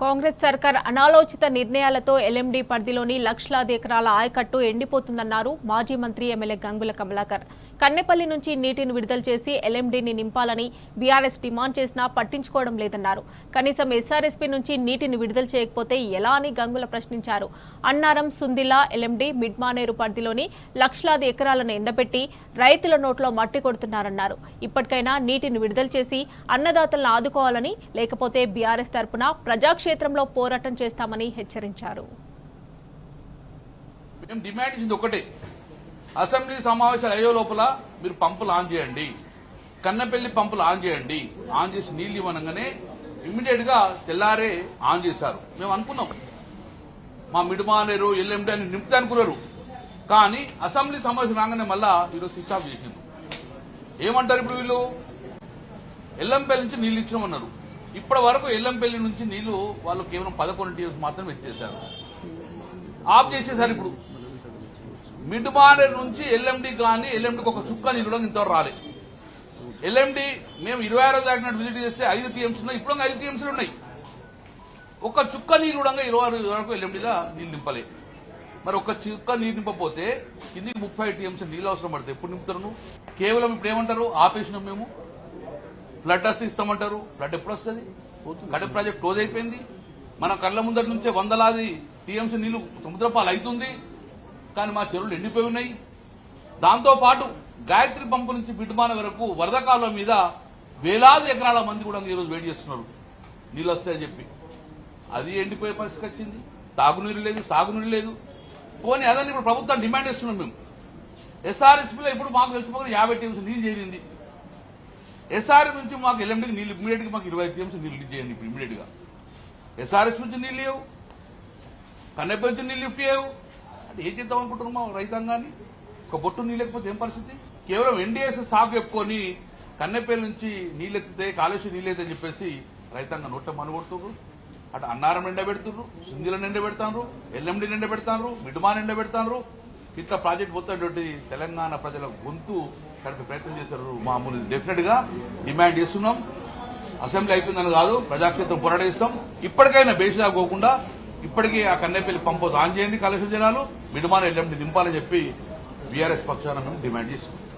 కాంగ్రెస్ సర్కార్ అనాలోచిత నిర్ణయాలతో ఎల్ఎండి పరిధిలోని లక్షలాది ఎకరాల ఆయకట్టు ఎండిపోతుందన్నారు మాజీ మంత్రి ఎమ్మెల్యే గంగుల కమలాకర్. కన్నెపల్లి నుంచి నీటిని విడుదల చేసి ఎల్ఎండిని నింపాలని బీఆర్ఎస్ డిమాండ్ చేసినా పట్టించుకోవడం లేదన్నారు. కనీసం ఎస్ఆర్ఎస్పీ నుంచి నీటిని విడుదల చేయకపోతే ఎలా అని గంగుల ప్రశ్నించారు. అన్నారం, సుందిల్లా, ఎల్ఎండి, మిడ్మానేరు పరిధిలోని లక్షలాది ఎకరాలను ఎండబెట్టి రైతుల నోట్లో మట్టి కొడుతున్నారన్నారు. ఇప్పటికైనా నీటిని విడుదల చేసి అన్నదాతలను ఆదుకోవాలని, లేకపోతే బీఆర్ఎస్ తరపున ప్రజాక్షేత్రంలో పోరాటం చేస్తామని హెచ్చరించారు. మేము డిమాండ్ చేసింది ఒకటే, అసెంబ్లీ సమావేశాలు అయ్యే లోపల మీరు పంపులు ఆన్ చేయండి, కన్నెపల్లి పంపులు ఆన్ చేయండి. ఆన్ చేసి నీళ్లు ఇవ్వనగానే ఇమ్మీడియట్ గా తెల్లారే ఆన్ చేశారు. మేము అనుకున్నాం మా మిడ్మానేరు, ఎల్ఎండి అని నింపుతా అనుకున్నారు. కానీ అసెంబ్లీ సమావేశం రాగానే మళ్ళా ఈరోజు స్విచ్ ఆఫ్ చేసింది. ఏమంటారు ఇప్పుడు వీళ్ళు? ఎల్లంపల్లి నుంచి నీళ్లు ఇచ్చినామన్నారు. ఇప్పటి వరకు ఎల్లంపల్లి నుంచి నీళ్లు వాళ్ళు కేవలం 11 టీఎంసీ మాత్రమే ఇచ్చేశారు, ఆఫ్ చేసేశారు. ఇప్పుడు మిడ్మానేరు నుంచి ఎల్ఎండి కానీ ఎల్ఎండికి ఒక చుక్క నీళ్లు ఇంతవరకు రాలే. ఎల్ఎండి మేము 26 తారీఖు విజిట్ చేస్తే 5 టీఎంసీ ఉన్నాయి, ఇప్పుడు 5 టీఎంసీలు ఉన్నాయి. ఒక చుక్క నీళ్లు కూడా 26 వరకు ఎల్ఎండిలో నీళ్లు నింపలే. మరి ఒక చుక్క నీరు నింపపోతే కిందికి 30 టీఎంసీ నీళ్ళు అవసరం పడతాయి. ఎప్పుడు నింపుతారు నువ్వు? కేవలం ఇప్పుడు ఏమంటారు, ఆపేసినాం మేము, ఫ్లడ్ అస్ ఇస్తామంటారు. ఫ్లడ్ ఎప్పుడు వస్తుంది? కడప ప్రాజెక్ట్ క్లోజ్ అయిపోయింది. మన కళ్ల ముందరి నుంచే వందలాది టీఎంసీ నీళ్లు సముద్రపాలు అవుతుంది, కానీ మా చెరువులు ఎండిపోయి ఉన్నాయి. దాంతో పాటు గాయత్రి పంపు నుంచి బిడ్మాన వరకు వరద కాలువ మీద వేలాది ఎకరాల మంది కూడా ఈరోజు వెయిట్ చేస్తున్నారు నీళ్ళు వస్తాయని చెప్పి. అది ఎండిపోయే పరిస్థితి వచ్చింది. తాగునీరు లేదు, సాగునీరు లేదు. పోనీ అదని ఇప్పుడు ప్రభుత్వం డిమాండ్ చేస్తున్నాం మేము. ఎస్ఆర్ఎస్పీలో ఇప్పుడు మాకు తెలిసిపోయి 50 టీఎంసీ నీళ్ళు చేరింది. ఎస్ఆర్ నుంచి మాకు ఎల్ఎండికి నీళ్ళు ఇమీడియట్ గా మాకు 20 టీఎంసీ నీళ్ళు చేయండి ఇప్పుడు ఇమీడియట్ గా. ఎస్ఆర్ఎస్ నుంచి నీళ్ళు లేవు, కన్నెపల్లి నుంచి నీళ్ళు లిఫ్ట్ చేయవు అంటే ఏం చేద్దాం అనుకుంటున్నాం మా రైతాంగాన్ని? ఒక బొట్టు నీళ్ళు లేకపోతే ఏం పరిస్థితి? కేవలం ఎన్డీఎస్ సాగు చెప్పుకొని కన్నెపల్లి నుంచి నీళ్ళు ఎత్తితే కాళేశ్వరం నీళ్ళు అయితే అని చెప్పేసి రైతాంగం నోట్ల మనుగొడుతున్నారు. అటు అన్నారం ఎండబెడుతున్నారు, సుందిలను ఎండబెడతారు, ఎల్ఎండిని ఎండబెడతారు, మిడ్మాన్ ఎండబెడతారు. ఇట్లా ప్రాజెక్ట్ పోతున్నటువంటి తెలంగాణ ప్రజల గొంతు కడిపే ప్రయత్నం చేశారు. మామూలు డెఫినెట్ గా డిమాండ్ చేస్తున్నాం. అసెంబ్లీ అయిపోయిందని కాదు, ప్రజాక్షేత్రం పోరాడిస్తాం. ఇప్పటికైనా బేసిదాకోకుండా ఇప్పటికీ ఆ కన్నెపల్లి పంపు ఆన్ చేయండి, కాళేశ్వరం జనాలు మిడ్మాన్ ఎల్ఎండి నింపాలని చెప్పి బీఆర్ఎస్ పక్షాన మేము డిమాండ్ చేస్తున్నాం.